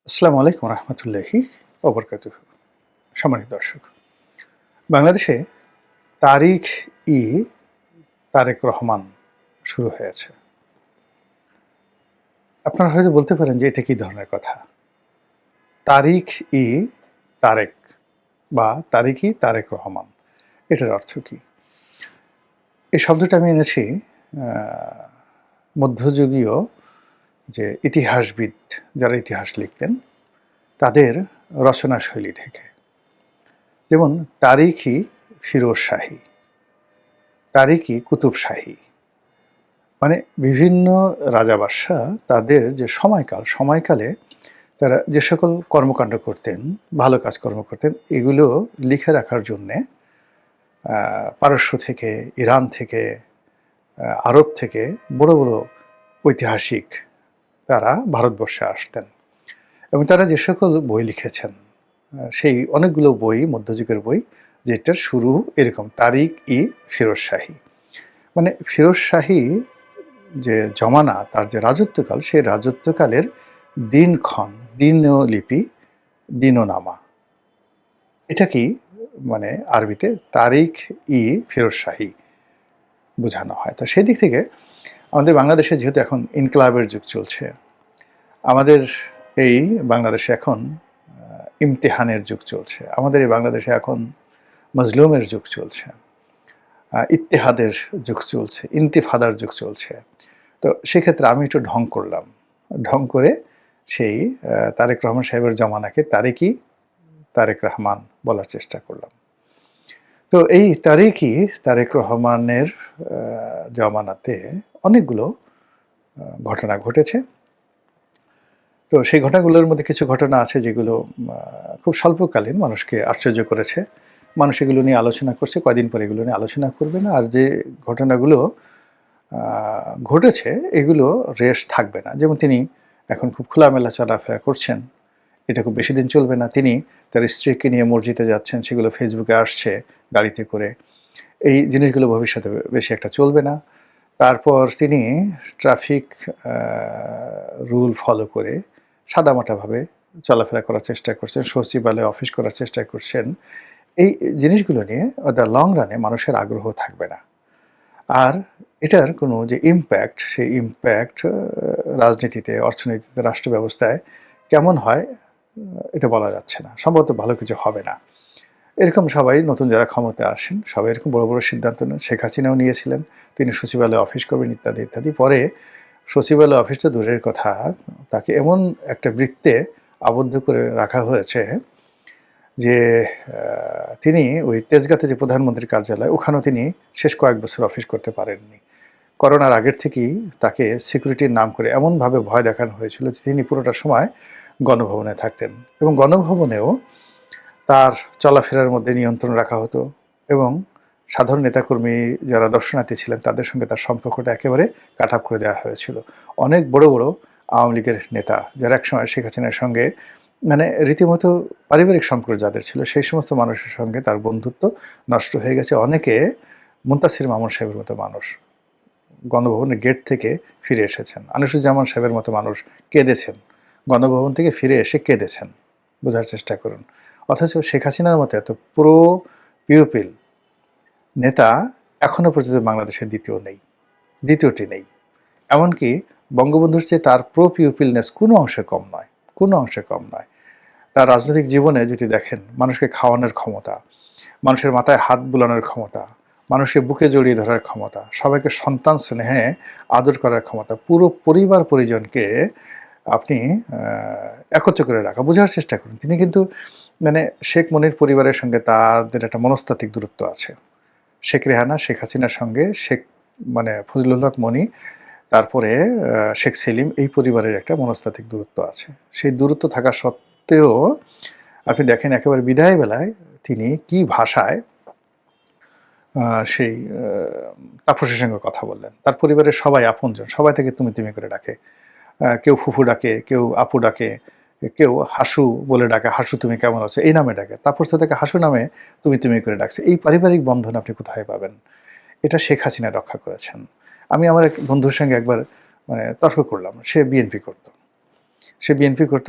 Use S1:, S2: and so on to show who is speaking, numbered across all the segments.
S1: আসসালামু আলাইকুম রহমতুল্লাহি ওবরকাতুহু। সম্মানিত দর্শক, বাংলাদেশে তারিখ-ই তারেক রহমান শুরু হয়েছে। আপনারা হয়তো বলতে পারেন যে এটা কি ধরনের কথা? তারিখ-ই তারেক বা তারিখ-ই তারেক রহমান, এটার অর্থ কি? এই শব্দটা আমি এনেছি আ মধ্যযুগীয় যে ইতিহাসবিদ যারা ইতিহাস লিখতেন তাদের রচনাশৈলী থেকে। যেমন তারিখ-ই ফিরোজ শাহী, তারিখ-ই কুতুব শাহী। মানে বিভিন্ন রাজা বাদশাহ তাদের যে সময়কালে তারা যে সকল কর্মকাণ্ড করতেন, ভালো কাজকর্ম করতেন, এগুলো লিখে রাখার জন্যে পারস্য থেকে, ইরান থেকে, আরব থেকে বড়, বড় ঐতিহাসিক তারা ভারতবর্ষে আসতেন এবং তারা যে সকল বই লিখেছেন, সেই অনেকগুলো বই মধ্যযুগের বই, যেটার শুরু এরকম তারিখ-ই ফিরোজ শাহী। মানে ফিরোজ শাহী যে জমানা, তার যে রাজত্বকাল, সেই রাজত্বকালের দিনক্ষণ, দিনলিপি, দিননামা, এটাকেই মানে আরবিতে তারিখ-ই ফিরোজ শাহী বোঝানো হয়। তো সেদিক থেকে আমাদের বাংলাদেশে যেহেতু এখন ইনকিলাবের যুগ চলছে, আমাদের এই বাংলাদেশে এখন ইমতিহানের যুগ চলছে, আমাদের এই বাংলাদেশে এখন মজলুমের যুগ চলছে, ইত্তেহাদের যুগ চলছে, ইন্তিফাদার যুগ চলছে। তো সেক্ষেত্রে আমি একটু ঢং করলাম। ঢং করে সেই তারেক রহমান সাহেবের জমানাকে তারিক-ই তারেক রহমান বলার চেষ্টা করলাম। তো এই তারিক-ই তারেক রহমানের জমানাতে অনেকগুলো ঘটনা ঘটেছে। তো সেই ঘটনাগুলোর মধ্যে কিছু ঘটনা আছে যেগুলো খুব স্বল্পকালীন, মানুষকে আশ্চর্য করেছে। মানুষ এগুলো নিয়ে আলোচনা করছে, কয়দিন পরে এগুলো নিয়ে আলোচনা করবে না। আর যে ঘটনাগুলো ঘটেছে এগুলো রেশ থাকবে না। যেমন তিনি এখন খুব খোলামেলা চলাফেরা করছেন, এটা খুব বেশিদিন চলবে না। তিনি তার স্ত্রীকে নিয়ে মসজিদে যাচ্ছেন, সেগুলো ফেসবুকে আসছে গাড়িতে করে। এই জিনিসগুলো ভবিষ্যতে বেশি একটা চলবে না। তারপর তিনি ট্রাফিক রুল ফলো করে সাদামাটাভাবে চলাফেরা করার চেষ্টা করছেন, সচিবালয়ে অফিস করার চেষ্টা করছেন। এই জিনিসগুলো নিয়ে দ্য লং রানে মানুষের আগ্রহ থাকবে না। আর এটার কোনো যে ইমপ্যাক্ট, সেই ইমপ্যাক্ট রাজনীতিতে, অর্থনীতিতে, রাষ্ট্র ব্যবস্থায় কেমন হয় এটা বলা যাচ্ছে না। সম্ভবত ভালো কিছু হবে না। এরকম সবাই নতুন যারা ক্ষমতায় আসেন, সবাই এরকম বড়, বড় সিদ্ধান্ত নেন। শেখ হাসিনাও নিয়েছিলেন। তিনি সচিবালয়ে অফিস করবেন ইত্যাদি, ইত্যাদি। পরে সচিবালয়ে অফিস তো দূরের কথা, তাকে এমন একটা বৃত্তে আবদ্ধ করে রাখা হয়েছে যে তিনি ওই তেজগাঁতে যে প্রধানমন্ত্রীর কার্যালয়, ওখানেও তিনি শেষ কয়েক বছর অফিস করতে পারেননি। করোনার আগের থেকেই তাকে সিকিউরিটির নাম করে এমনভাবে ভয় দেখানো হয়েছিল যে তিনি পুরোটা সময় গণভবনে থাকতেন এবং গণভবনেও তার চলাফেরার মধ্যে নিয়ন্ত্রণ রাখা হতো এবং সাধারণ নেতাকর্মী যারা দর্শনার্থী ছিলেন তাদের সঙ্গে তার সম্পর্কটা একেবারে কাট অফ করে দেওয়া হয়েছিল। অনেক বড়, বড় আওয়ামী লীগের নেতা যারা একসময় শেখ হাসিনার সঙ্গে মানে রীতিমতো পারিবারিক সম্পর্ক যাদের ছিল, সেই সমস্ত মানুষের সঙ্গে তার বন্ধুত্ব নষ্ট হয়ে গেছে। অনেকে মুনতাসির মামুন সাহেবের মতো মানুষ গণভবনের গেট থেকে ফিরে এসেছেন। আনিসুজ্জামান সাহেবের মতো মানুষ কেঁদেছেন। গণভবন থেকে ফিরে এসে কেঁদেছেন। বোঝার চেষ্টা করুন। অথচ শেখ হাসিনার মতো এত প্রো পিউপিল নেতা এখনো পর্যন্ত বাংলাদেশে দ্বিতীয়টি নেই। এমনকি বঙ্গবন্ধুর চেয়ে তার প্রো পিউপিলনেস কোনো অংশে কম নয়, কোনো অংশে কম নয়। তার রাজনৈতিক জীবনে যদি দেখেন, মানুষকে খাওয়ানোর ক্ষমতা, মানুষের মাথায় হাত বুলানোর ক্ষমতা, মানুষকে বুকে জড়িয়ে ধরার ক্ষমতা, সবাইকে সন্তান স্নেহে আদর করার ক্ষমতা, পুরো পরিবার পরিজনকে আপনি একত্র করে রাখা। বোঝার চেষ্টা করুন। তিনি কিন্তু মানে শেখ মনির পরিবারের সঙ্গে তাদের একটা মনস্তাত্ত্বিক দূরত্ব আছে। শেখ রেহানা, শেখ হাসিনার সঙ্গে শেখ মানে ফজলুল হক মনি, তারপরে শেখ সেলিম, এই পরিবারের একটা মনস্তাত্ত্বিক দূরত্ব আছে। সেই দূরত্ব থাকা সত্ত্বেও আপনি দেখেন একেবারে বিদায় বেলায় তিনি কি ভাষায় সেই তাপসের সঙ্গে কথা বললেন। তার পরিবারের সবাই আপনজন, সবাই তাকে তুমি, তুমি করে ডাকে। কেউ ফুফু ডাকে, কেউ আপু ডাকে, কেউ হাসু বলে ডাকে, হাসু তুমি কেমন আছো? এই নামে ডাকে। তাপস তো তাকে হাসু নামে তুমি, তুমি করে ডাকছে। এই পারিবারিক বন্ধন আপনি কোথায় পাবেন? এটা শেখ হাসিনা রক্ষা করেছেন। আমি আমার এক বন্ধুর সঙ্গে একবার মানে তর্ক করলাম। সে বিএনপি করত।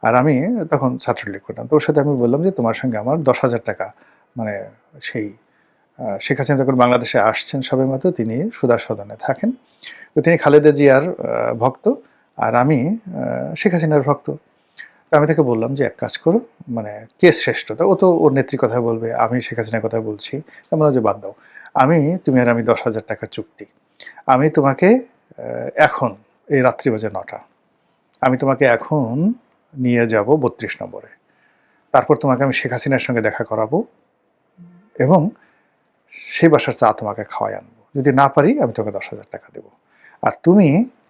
S1: আর আমি তখন ছাত্রলীগ করতাম। তো ওর সাথে আমি বললাম যে, "তোমার সঙ্গে আমার ১০,০০০ টাকা" মানে সেই শেখ হাসিনা যখন বাংলাদেশে আসছেন সবেমাত্র তিনি সুধা সদনে থাকেন। তো তিনি খালেদা জিয়ার ভক্ত আর আমি শেখ হাসিনার ভক্ত। তো আমি তাকে বললাম যে, "এক কাজ করো, মানে কে শ্রেষ্ঠ?" তো ও তো ওর নেত্রীর কথা বলবে, আমি শেখ হাসিনার কথা বলছি। আমি বললাম যে, "বাদ দাও। তুমি আর আমি ১০,০০০ টাকা চুক্তি। আমি তোমাকে এখন এই রাত্রি বাজে ৯টা। আমি তোমাকে এখন নিয়ে যাব ৩২ নম্বরে। তারপর তোমাকে আমি শেখ হাসিনার সঙ্গে দেখা করাবো এবং সেই বাসার চা তোমাকে খাওয়াই আনবো। যদি না পারি আমি তোকে ১০,০০০ টাকা দেবো। আর তুমি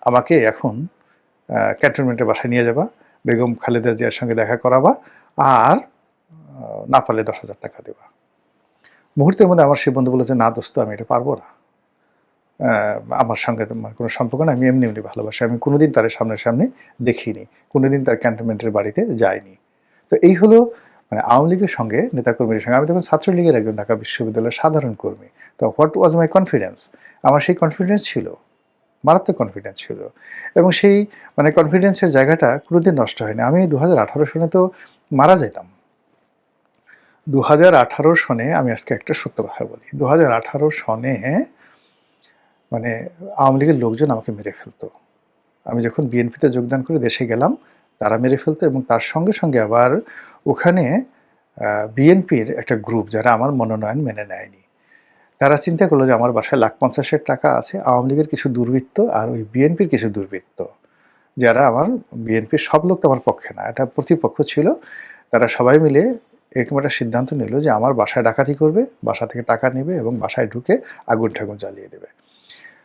S1: আমাকে এখন ক্যান্টনমেন্টের বাসায় নিয়ে যাবা, বেগম খালেদা জিয়ার সঙ্গে দেখা করাবা আর না পারলে ১০,০০০ টাকা দেবা।" মুহূর্তের মধ্যে আমার সেই বন্ধু বলেছে, "না দোস্ত, আমি এটা পারবো না। আমার সঙ্গে তোমার কোনো সম্পর্ক না। আমি এমনি ভালোবাসি। আমি কোনোদিন তার সামনাসামনি দেখিনি। কোনোদিন তার ক্যান্টনমেন্টের বাড়িতে যাইনি।" তো এই হলো মানে আওয়ামী লীগের সঙ্গে নেতাকর্মীদের সঙ্গে। আমি তখন ছাত্রলীগের একজন ঢাকা বিশ্ববিদ্যালয়ের সাধারণ কর্মী। তো হোয়াট ওয়াজ মাই কনফিডেন্স? আমার সেই কনফিডেন্স ছিল, মারাত্মক কনফিডেন্স ছিল। এবং সেই মানে কনফিডেন্সের জায়গাটা কোনোদিন নষ্ট হয়নি। আমি ২০১৮ সনে তো মারা যেতাম। ২০১৮ সনে আমি আজকে একটা সত্য কথা বলি। ২০১৮ সনে মানে আওয়ামী লীগের লোকজন আমাকে মেরে ফেলত। আমি যখন বিএনপিতে যোগদান করে দেশে গেলাম, তারা মেরে ফেলত এবং তার সঙ্গে, সঙ্গে আবার ওখানে বিএনপির একটা গ্রুপ যারা আমার মনোনয়ন মেনে নেয়নি। তারা চিন্তা করলো যে আমার বাসায় ১,৫০,০০০ টাকা আছে, আওয়ামী লীগের কিছু দুর্বৃত্ত আর ওই বিএনপির কিছু দুর্বৃত্ত, যারা বিএনপির সব লোক তো আমার পক্ষে না, এটা প্রতিপক্ষ ছিল। তারা সবাই মিলে এরকম একটা সিদ্ধান্ত নিল যে আমার বাসায় ডাকাতি করবে, বাসা থেকে টাকা নেবে এবং বাসায় ঢুকে আগুন-ঠাগুন জ্বালিয়ে দেবে।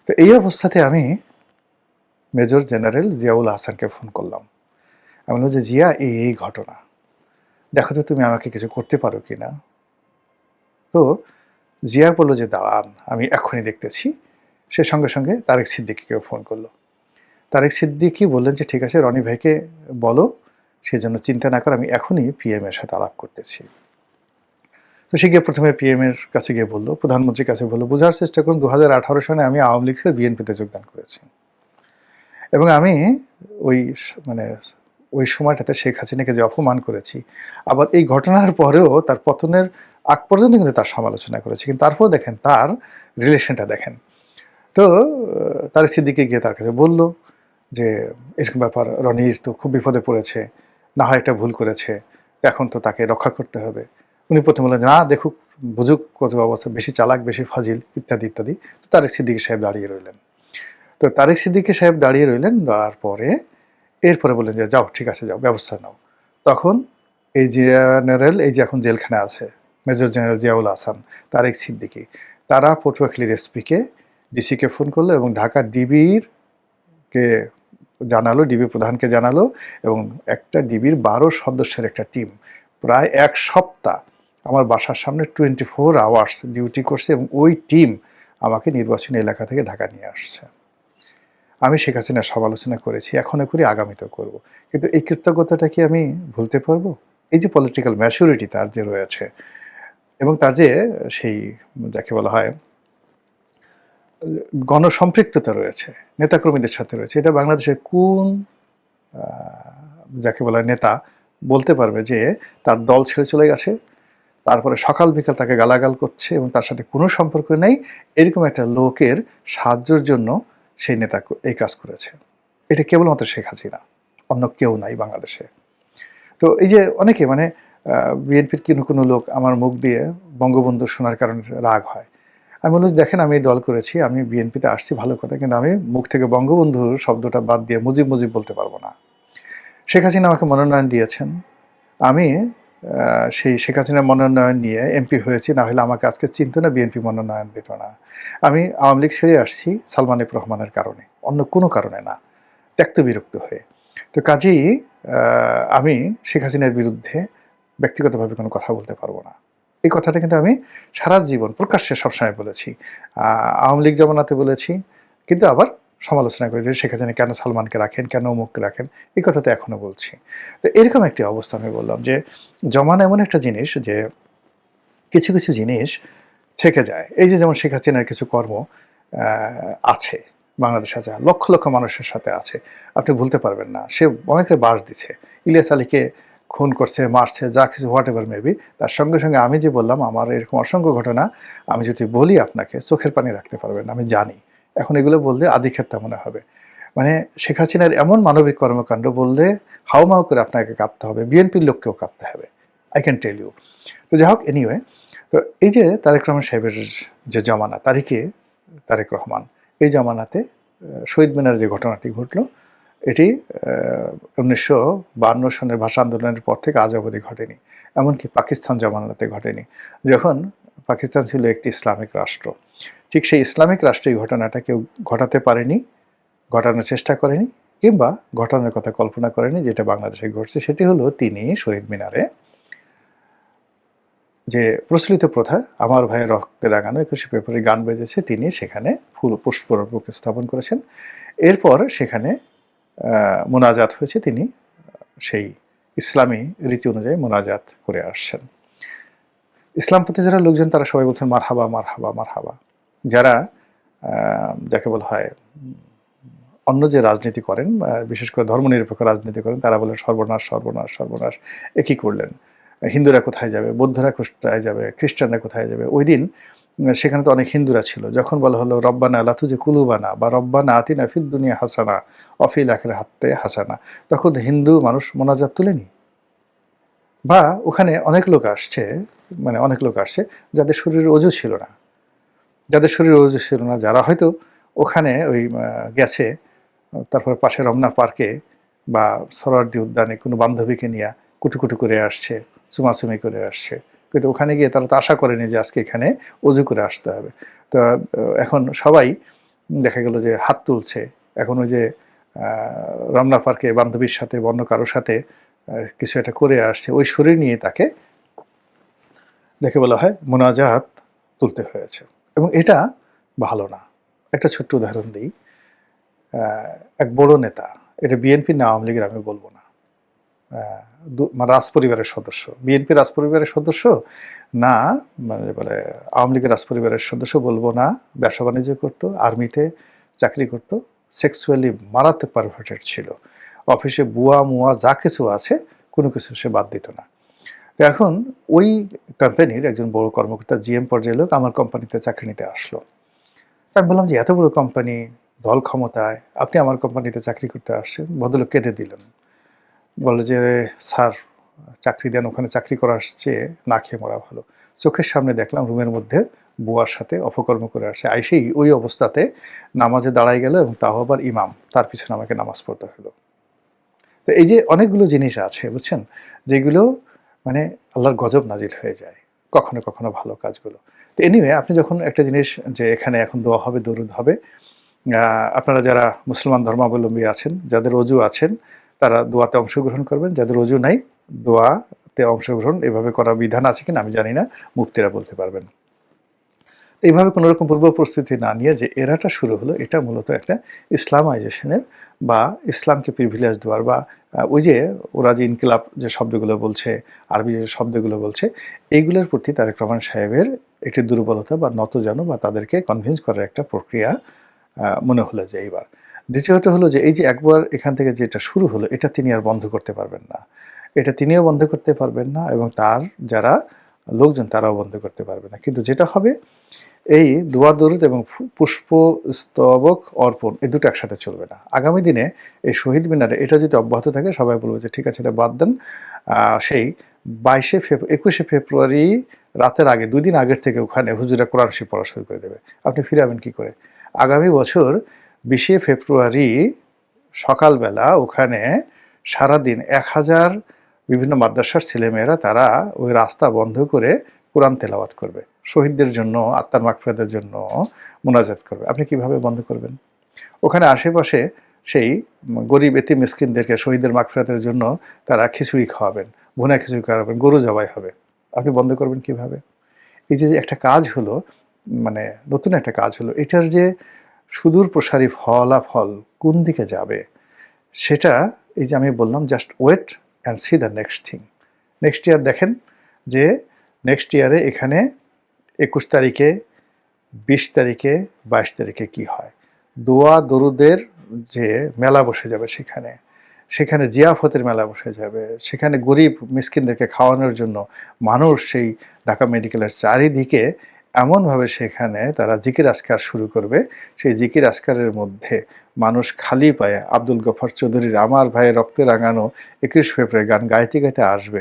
S1: তো এই অবস্থাতে আমি মেজর জেনারেল জিয়াউল হাসানকে ফোন করলাম। আমি বললাম যে, "জিয়া, এই ঘটনা। দেখো তো তুমি আমাকে কিছু করতে পারো কিনা?" তো জিয়া বলল যে, "দাঁড়ান, আমি এক্ষুনি দেখতেছি।" সে সঙ্গে, সঙ্গে তারেক সিদ্দিকীকেও ফোন করল। তারেক সিদ্দিকী বললেন যে, "ঠিক আছে, রনি ভাইকে বলো সে যেন চিন্তা না করে, আমি এখনই পিএম এর সাথে আলাপ করতেছি।" তো সে গিয়ে ১ম এ পিএম এর কাছে গিয়ে বলল, প্রধানমন্ত্রীর কাছে বলল, "বোঝার চেষ্টা করুন ২০১৮ সনে আমি আওয়ামী লীগ ছেড়ে বিএনপিতে যোগদান করেছি। এবং আমি ওই মানে ওই সময়টাতে শেখ হাসিনাকে যে অপমান করেছি, আবার এই ঘটনার পরেও তার পতনের আগ পর্যন্ত কিন্তু তার সমালোচনা করেছি। কিন্তু তারপরেও দেখেন তার রিলেশনটা দেখেন।" তো তারেক সিদ্দিকী গিয়ে তার কাছে বলল যে, "এরকম ব্যাপার, রনির তো খুব বিপদে পড়েছে। না হয় একটা ভুল করেছে। এখন তো তাকে রক্ষা করতে হবে।" উনি ১ম বললেন, "না, দেখুক, বুঝুক কত অবস্থা, বেশি চালাক, বেশি ফাজিল" ইত্যাদি, ইত্যাদি। তো তারেক সিদ্দিকী সাহেব দাঁড়িয়ে রইলেন। তো তারেক সিদ্দিকী সাহেব দাঁড়িয়ে রইলেন, তারপরে এরপরে বললেন যে, "যাও, ঠিক আছে, যাও, ব্যবস্থা নাও।" তখন এই জেনারেল, এই যে এখন জেলখানায় আছে, মেজর জেনারেল জিয়াউল হাসান, তারেক সিদ্দিকী, তারা পটুয়াখালীর এসপিকে, ডিসিকে ফোন করলো এবং ঢাকা ডিবির কে জানালো, ডিবি প্রধানকে জানালো এবং একটা ডিবির ১২ সদস্যের একটা টিম প্রায় ১ সপ্তাহ আমার বাসার সামনে 24 আওয়ার্স ডিউটি করছে এবং ওই টিম আমাকে নির্বাচনী এলাকা থেকে ঢাকা নিয়ে আসছে। আমি শেখ হাসিনার সমালোচনা করেছি, এখনো করি, আগামীতেও করব। কিন্তু এই কৃতজ্ঞতাটা কি আমি ভুলতে পারবো? এই যে পলিটিক্যাল ম্যাচুরিটি তার যে রয়েছে এবং তার যে সেই যাকে বলা হয় গণসম্পৃক্ততা রয়েছে, নেতাকর্মীদের সাথে রয়েছে, এটা বাংলাদেশের কোন যাকে বলা হয় নেতা বলতে পারবে যে তার দল ছেড়ে চলে গেছে, তারপরে সকাল বিকাল তাকে গালাগাল করছে এবং তার সাথে কোনো সম্পর্ক নেই, এরকম একটা লোকের সাহায্যের জন্য সেই নেতা এই কাজ করেছে? এটা কেবলমাত্র শেখ হাসিনা, অন্য কেউ নাই বাংলাদেশে। তো এই যে অনেকে মানে বিএনপির কোনো লোক আমার মুখ দিয়ে বঙ্গবন্ধু শোনার কারণে রাগ হয়। আমি বললাম যে, "দেখেন, আমি এই দল করেছি, আমি বিএনপিতে আসছি ভালো কথা, কিন্তু আমি মুখ থেকে বঙ্গবন্ধু শব্দটা বাদ দিয়ে মুজিব, মুজিব বলতে পারবো না। শেখ হাসিনা আমাকে মনোনয়ন দিয়েছেন। আমি সেই শেখ হাসিনার মনোনয়ন নিয়ে এমপি হয়েছি, না হলে আমাকে আজকে চিনতো না, বিএনপি মনোনয়ন দিত না। আমি আওয়ামী লীগ ছেড়ে আসছি সালমান এফ রহমানের কারণে, অন্য কোনো কারণে না, ত্যক্ত বিরক্ত হয়ে। তো কাজেই আমি শেখ হাসিনার বিরুদ্ধে ব্যক্তিগতভাবে কোনো কথা বলতে পারবো না।" এই কথাটা কিন্তু আমি সারা জীবন প্রকাশ্যে সবসময় বলেছি। আওয়ামী লীগ জমানাতে বলেছি, কিন্তু আবার সমালোচনা করেছি, শেখ হাসিনা কেন সালমানকে রাখেন, কেন অমুককে রাখেন, এই কথা তো এখনো বলছি। তো এরকম একটি অবস্থা আমি বললাম যে জমানা এমন একটা জিনিস যে কিছু, কিছু জিনিস থেকে যায়। এই যে যেমন শেখ হাসিনার কিছু কর্ম আছে। বাংলাদেশে আছে, লক্ষ লক্ষ মানুষের সাথে আছে, আপনি ভুলতে পারবেন না। সে অনেকের বাস দিছে, ইলিয়াস আলীকে খুন করছে, মারছে, যা কিছু হোয়াট এভার মেবি। তার সঙ্গে সঙ্গে আমি যে বললাম আমার এরকম অসংখ্য ঘটনা, আমি যদি বলি আপনাকে চোখের পানি রাখতে পারবেন, আমি জানি। এখন এগুলো বললে আদিক্ষেতা মনে হবে। মানে শেখ হাসিনার এমন মানবিক কর্মকাণ্ড বললে হাউমাউ করে আপনাকে কাঁপতে হবে, বিএনপির লোককেও কাঁপতে হবে, আই ক্যান টেল ইউ। তো যাই হোক, এনিওয়ে, তো এই যে তারেক রহমান সাহেবের যে জমানা, তারেক রহমান, এই জমানাতে শহীদ মিনার যে ঘটনাটি ঘটল, এটি 1952 সনের ভাষা আন্দোলনের পর থেকে আজ অবধি ঘটেনি। এমনকি পাকিস্তান জমানাতে ঘটেনি, যখন পাকিস্তান ছিল একটি ইসলামিক রাষ্ট্র। ঠিক সেই ইসলামিক রাষ্ট্র এই ঘটনাটা কেউ ঘটাতে পারেনি, ঘটানোর চেষ্টা করেনি, কিংবা ঘটানোর কথা কল্পনা করেনি। যেটা বাংলাদেশে ঘটছে সেটি হলো তিনি শহীদ মিনারে যে প্রচলিত প্রথা, আমার ভাইয়ের রক্তে রাঙানো 21শে ফেব্রুয়ারি গান বেজেছে, তিনি সেখানে ফুল পুষ্পস্তবক স্থাপন করেছেন। এরপর সেখানে মোনাজাত হয়েছে, তিনি সেই ইসলামী রীতি অনুযায়ী মোনাজাত করে আসছেন। ইসলামপন্থী যারা লোকজন তারা সবাই বলছেন মারহাবা মারহাবা মারহাবা। যারা যাকে বলা হয় অন্য যে রাজনীতি করেন, বিশেষ করে ধর্মনিরপেক্ষ রাজনীতি করেন, তারা বলেন সর্বনাশ সর্বনাশ সর্বনাশ, এ কী করলেন, হিন্দুরা কোথায় যাবে, বৌদ্ধরা কোথায় যাবে, খ্রিস্টানরা কোথায় যাবে। ওই দিন সেখানে তো অনেক হিন্দুরা ছিল, যখন বলা হলো রব্বানা লাতুজে কুলুবানা বা রব্বানা আতিনা ফিদ দুনিয়া হাসানা অফিল আখিরাতি হাত্তে হাসানা, তখন হিন্দু মানুষ মোনাজাত তুলেনি। বা ওখানে অনেক লোক আসছে, মানে অনেক লোক আসছে যাদের শরীরে ওযু ছিল না, যারা হয়তো ওখানে ওই গেছে, তারপরে পাশে রমনা পার্কে বা সরোয়ার্দী উদ্যানে কোনো বান্ধবীকে নিয়ে কুটুকুটু করে আসছে, চুমাচুমি করে আসছে, কিন্তু ওখানে গিয়ে তারা তো আশা করেনি যে আজকে এখানে অজু করে আসতে হবে। তো এখন সবাই দেখা গেল যে হাত তুলছে। এখন ওই যে রমনা পার্কে বান্ধবীর সাথে অন্য কারোর সাথে কিছু একটা করে আসছে, ওই শরীর নিয়ে তাকে যাকে বলা হয় মোনাজাত তুলতে হয়েছে, এবং এটা ভালো না। একটা ছোট্ট উদাহরণ দিই। এক বড় নেতা, এটা বিএনপি না আওয়ামী লীগের আমি বলবো না, মানে রাজপরিবারের সদস্য, বিএনপি রাজপরিবারের সদস্য না, মানে বলে আওয়ামী লীগের রাজপরিবারের সদস্য বলবো না, ব্যবসা বাণিজ্য করতো, আর্মিতে চাকরি করতো, সেক্সুয়ালি মারাত্মক পারভার্টেড ছিল, অফিসে বুয়া মুয়া যা কিছু আছে কোনো কিছু সে বাদ দিত না। তো এখন ওই কোম্পানির একজন বড় কর্মকর্তা, জিএম পর্যায়ের লোক, আমার কোম্পানিতে চাকরি নিতে আসলো। আমি বললাম যে এত বড় কোম্পানি, দল ক্ষমতায়, আপনি আমার কোম্পানিতে চাকরি করতে আসছেন। ভদ্রলোক কেঁদে দিলেন, বলে যে স্যার চাকরি দেন, ওখানে চাকরি করার চেয়ে না খেয়ে মরা ভালো। চোখের সামনে দেখলাম রুমের মধ্যে বুয়ার সাথে অপকর্ম করে আসছে, আইসেই ওই অবস্থাতে নামাজে দাঁড়াই গেল, এবং তাও আবার ইমাম, তার পিছনে আমাকে নামাজ পড়তে হলো। তো এই যে অনেকগুলো জিনিস আছে বুঝছেন, যেগুলো মানে আল্লাহর গজব নাজিল হয়ে যায় কখনো কখনো ভালো কাজগুলো। তো এনিওয়ে, আপনি যখন একটা জিনিস যে এখানে এখন দোয়া হবে, দরুদ হবে, আপনারা যারা মুসলমান ধর্মাবলম্বী আছেন, যাদের অজু আছেন, তারা দোয়াতে অংশগ্রহণ করবেন। যাদের অজু নাই, দোয়াতে অংশগ্রহণ এভাবে করার বিধান আছে কিনা আমি জানি না, মুফতিরা বলতে পারবেন। এইভাবে কোনো রকম পূর্ব প্রস্তুতি না নিয়ে যে এরাটা শুরু হলো, এটা মূলত একটা ইসলামাইজেশনের বা ইসলামকে প্রিভিলেজ দেওয়ার, বা ওই যে ওরা যে ইনকিলাব যে শব্দগুলো বলছে, আরবি যে শব্দগুলো বলছে, এইগুলোর প্রতি তারেক রহমান সাহেবের একটি দুর্বলতা বা নতজানু বা তাদেরকে কনভিন্স করার একটা প্রক্রিয়া মনে হলো যে এইবার। দ্বিতীয়ত হলো যে এই যে একবার এখান থেকে যেটা শুরু হলো, এটা তিনি আর বন্ধ করতে পারবেন না, এটা তিনিও বন্ধ করতে পারবেন না, এবং তার যারা লোকজন তারাও বন্ধ করতে পারবে না। কিন্তু যেটা হবে, এই দোয়া দরুদ এবং পুষ্পস্তবক অর্পণ, এই দুটো একসাথে চলবে না। আগামী দিনে এই শহীদ মিনারে এটা যদি অব্যাহত থাকে, সবাই বলবে যে ঠিক আছে এটা বাদ দেন। সেই 21শে ফেব্রুয়ারি রাতের আগে, 2 দিন আগের থেকে ওখানে হুজুরা কোরআন শরীফ পড়া শুরু করে দেবে। আপনি ফিরাবেন কি করে? আগামী বছর 20শে ফেব্রুয়ারি সকালবেলা ওখানে সারাদিন 1000 বিভিন্ন মাদ্রাসার ছেলেমেয়েরা তারা ওই রাস্তা বন্ধ করে কোরআন তেলাওয়াত করবে, শহীদদের জন্য, আত্মার মাগফিরাতের জন্য মোনাজাত করবে। আপনি কিভাবে বন্ধ করবেন? ওখানে আশেপাশে সেই গরিব এতিম মিসকিনদেরকে শহীদের মাগফিরাতের জন্য তারা খিচুড়ি খাওয়াবেন, ভুনা খিচুড়ি খাওয়াবেন, গরু জবাই হবে। আপনি বন্ধ করবেন কিভাবে? এই যে একটা কাজ হলো, মানে নতুন একটা কাজ হলো, এটার যে সুদূর প্রসারী ফলাফল কোন দিকে যাবে, সেটা এই যে আমি বললাম, just wait and see the next thing. Next year দেখেন যে নেক্সট ইয়ারে এখানে 21 তারিখে, 20 তারিখে, 22 তারিখে কি হয়। দোয়া দরুদের যে মেলা বসে যাবে সেখানে, সেখানে জিয়াফতের মেলা বসে যাবে, সেখানে গরিব মিসকিনদেরকে খাওয়ানোর জন্য মানুষ সেই ঢাকা মেডিকেলের চারিদিকে এমনভাবে সেখানে তারা জিকির আজকার শুরু করবে, সেই জিকির আজকারের মধ্যে মানুষ খালি পায়ে আব্দুল গফর চৌধুরীর আমার ভাইয়ের রক্তে রাঙানো ২১ ফেব্রুয়ারি গান গাইতে গাইতে আসবে,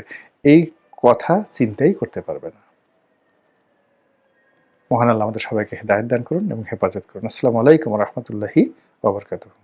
S1: এই কথা চিন্তাই করতে পারবে না। মহান আল্লাহ আমাদের সবাইকে হেদায়েত দান করুন এবং হেফাজত করুন। আসসালামু আলাইকুম ওয়া রাহমাতুল্লাহি ওয়া বারাকাতুহু।